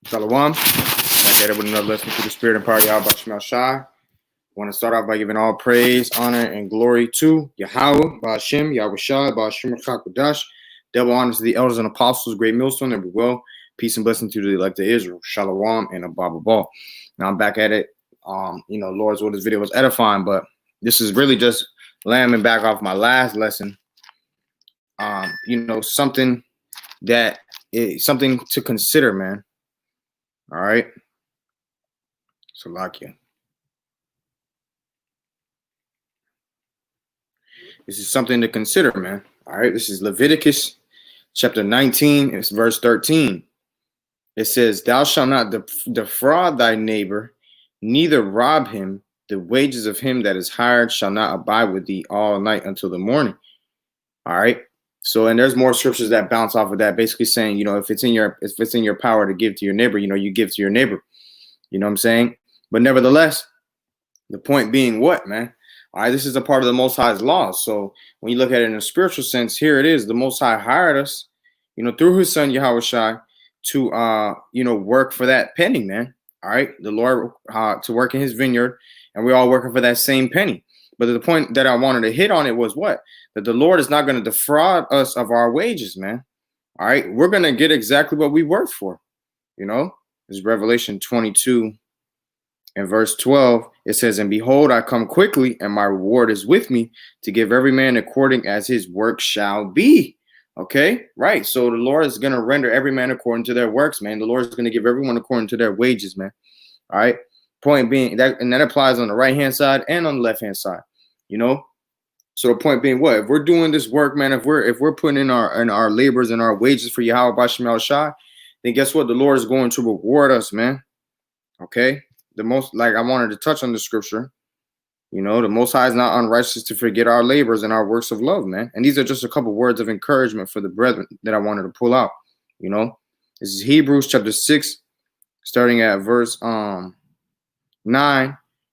Shalom. Back at it with another lesson through the spirit and power of Yahweh Shemel Shai. I want to start off by giving all praise, honor, and glory to Yahweh, Ba'ashem, Yahweh Shai, Ba'ashem Rakakwadash. Double honors to the elders and apostles, great millstone, and well. Peace and blessing to the elect of Israel. Shalom and Abba Ball. Now I'm back at it. Lord's will, this video was edifying, but this is really just lambing back off my last lesson. Something that is something to consider, man. All right. Salakia. This is something to consider, man. All right. This is Leviticus chapter 19. It's verse 13. It says, "Thou shalt not defraud thy neighbor, neither rob him. The wages of him that is hired shall not abide with thee all night until the morning." All right. So, and there's more scriptures that bounce off of that, basically saying, if it's in your power to give to your neighbor, you give to your neighbor. You know what I'm saying? But nevertheless, the point being what, man? All right, this is a part of the Most High's laws. So when you look at it in a spiritual sense, here it is. The Most High hired us, through his son, Yahweh Shai, to, work for that penny, man. All right, the Lord to work in his vineyard, and we're all working for that same penny. But the point that I wanted to hit on it was what? That the Lord is not going to defraud us of our wages, man. All right, we're going to get exactly what we worked for. This is Revelation 22 and verse 12. It says, "And behold, I come quickly, and my reward is with me to give every man according as his work shall be." Okay, right. So the Lord is going to render every man according to their works, man. The Lord is going to give everyone according to their wages, man. All right. Point being that, and that applies on the right hand side and on the left hand side. So the point being, what if we're doing this work, man? If we're putting in our labors and our wages for Yahweh Ba'ashem Shai, then guess what? The Lord is going to reward us, man. Okay. I wanted to touch on the scripture. The Most High is not unrighteous to forget our labors and our works of love, man. And these are just a couple words of encouragement for the brethren that I wanted to pull out. This is Hebrews chapter 6, starting at verse 9.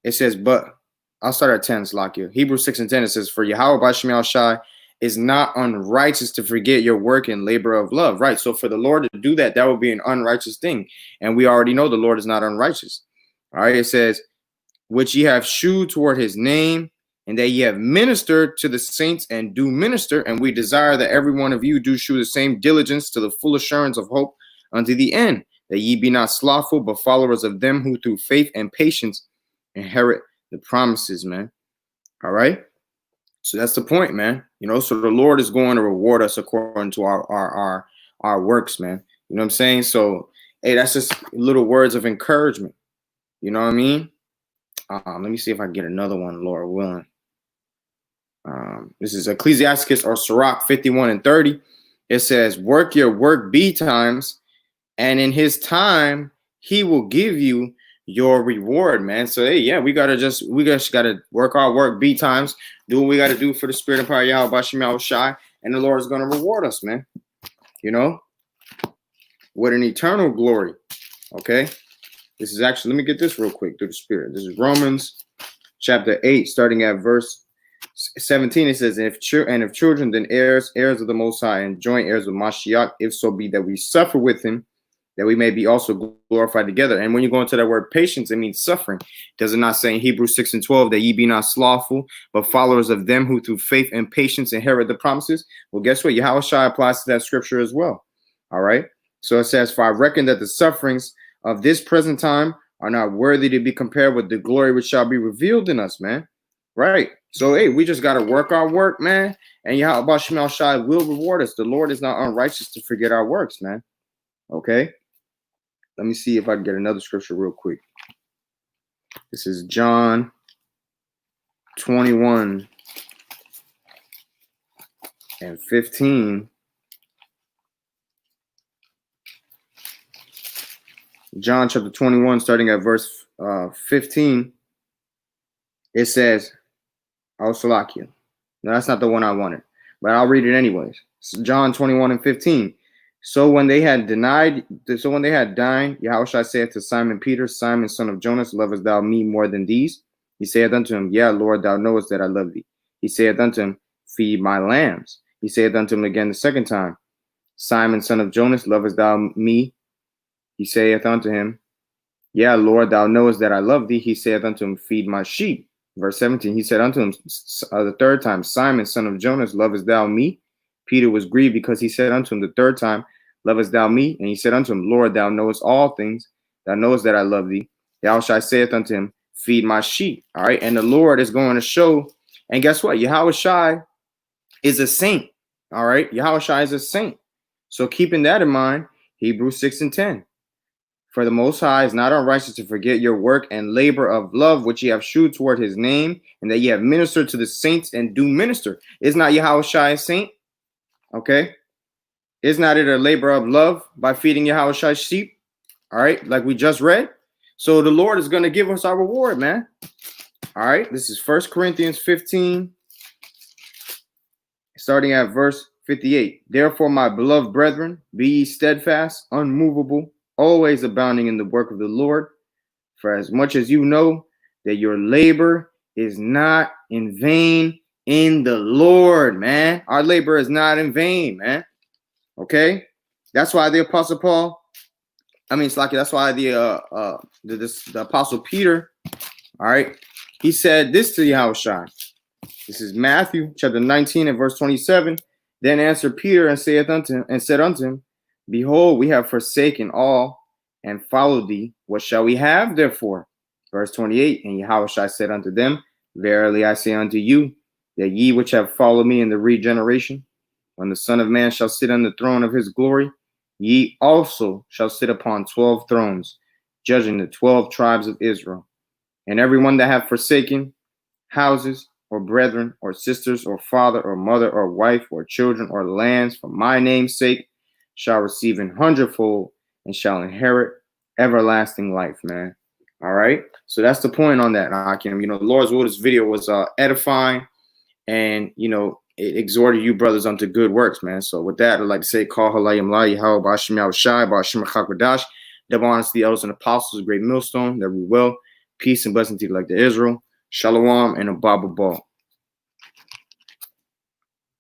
It says, but I'll start at 10, Slakia. Hebrews 6 and 10, it says, "For Yahweh Ba'ashem Shai is not unrighteous to forget your work and labor of love." Right. So for the Lord to do that, that would be an unrighteous thing. And we already know the Lord is not unrighteous. All right. It says, "Which ye have shewed toward his name, and that ye have ministered to the saints and do minister. And we desire that every one of you do shew the same diligence to the full assurance of hope unto the end, that ye be not slothful, but followers of them who through faith and patience inherit the promises," man. All right. So that's the point, man. So the Lord is going to reward us according to our works, man. You know what I'm saying? So, hey, that's just little words of encouragement. You know what I mean? Let me see if I can get another one, Lord willing. This is Ecclesiasticus or Sirach 51 and 30. It says, "Work your work betimes, and in his time he will give you your reward," man. So hey, yeah, we just gotta work our work betimes, do what we gotta do for the spirit and power of Yahweh Ba'ashem Shai, and the Lord is gonna reward us, man. With an eternal glory. Okay. This is actually, let me get this real quick through the spirit. This is Romans chapter 8, starting at verse 17. It says, if children, then heirs of the Most High, and joint heirs of Mashiach, if so be that we suffer with him, that we may be also glorified together. And when you go into that word patience, it means suffering. Does it not say in Hebrews 6 and 12 that ye be not slothful, but followers of them who through faith and patience inherit the promises? Well, guess what? Yahweh Shai applies to that scripture as well. All right. So it says, "For I reckon that the sufferings of this present time are not worthy to be compared with the glory which shall be revealed in us," man. Right. So, hey, we just got to work our work, man. And Yahweh Ba'ashem Shai will reward us. The Lord is not unrighteous to forget our works, man. Okay. Let me see if I can get another scripture real quick. This is John 21 and 15. John chapter 21, starting at verse 15. It says, Salakia. No, that's not the one I wanted, but I'll read it anyways. It's John 21 and 15. So when they had dined, Yahweh Shai saith to Simon Peter, "Simon, son of Jonas, lovest thou me more than these?" He saith unto him, "Yeah, Lord, thou knowest that I love thee." He saith unto him, feed my lambs. He saith unto him again the second time, Simon, son of Jonas, lovest thou me? He saith unto him, Yeah, Lord, thou knowest that I love thee. He saith unto him, Feed my sheep. Verse 17, he said unto him the third time, Simon, son of Jonas, lovest thou me? Peter was grieved because he said unto him the third time, Lovest thou me? And he said unto him, Lord, thou knowest all things. Thou knowest that I love thee. Yahushua saith unto him, Feed my sheep. All right. And the Lord is going to show. And guess what? Yahushua is a saint. All right. Yahushua is a saint. So keeping that in mind, Hebrews 6:10. For the Most High is not unrighteous to forget your work and labor of love, which ye have shewed toward his name, and that ye have ministered to the saints and do minister. Is not Yahushua a saint? Okay. Is not it a labor of love by feeding Yahushua's sheep? All right. Like we just read. So the Lord is going to give us our reward, man. All right. This is 1 Corinthians 15, starting at verse 58. Therefore, my beloved brethren, be ye steadfast, unmovable, always abounding in the work of the Lord. For as much as you know that your labor is not in vain in the Lord, man. Our labor is not in vain, man. Okay? That's why the Apostle Paul, that's why the Apostle Peter, all right, he said this to Yahushua. This is Matthew chapter 19 and verse 27. Then answered Peter and said unto him, Behold, we have forsaken all and followed thee. What shall we have therefore? Verse 28. And Yahushua said unto them, Verily I say unto you, that ye which have followed me in the regeneration, when the Son of Man shall sit on the throne of his glory, ye also shall sit upon 12 thrones, judging the 12 tribes of Israel. And everyone that hath forsaken houses, or brethren, or sisters, or father, or mother, or wife, or children, or lands, for my name's sake, shall receive an hundredfold and shall inherit everlasting life, man. All right. So that's the point on that, Hakim. The Lord's will, this video was edifying, and it exhorted you brothers unto good works, man. So with that, I'd like to say, Call Halayim La Yahweh Bashim Yahushai, Bashim Chakwadash, double honors to the elders and apostles, great millstone, that we will. Peace and blessing to you like the Israel. Shalom and a Baba Ball.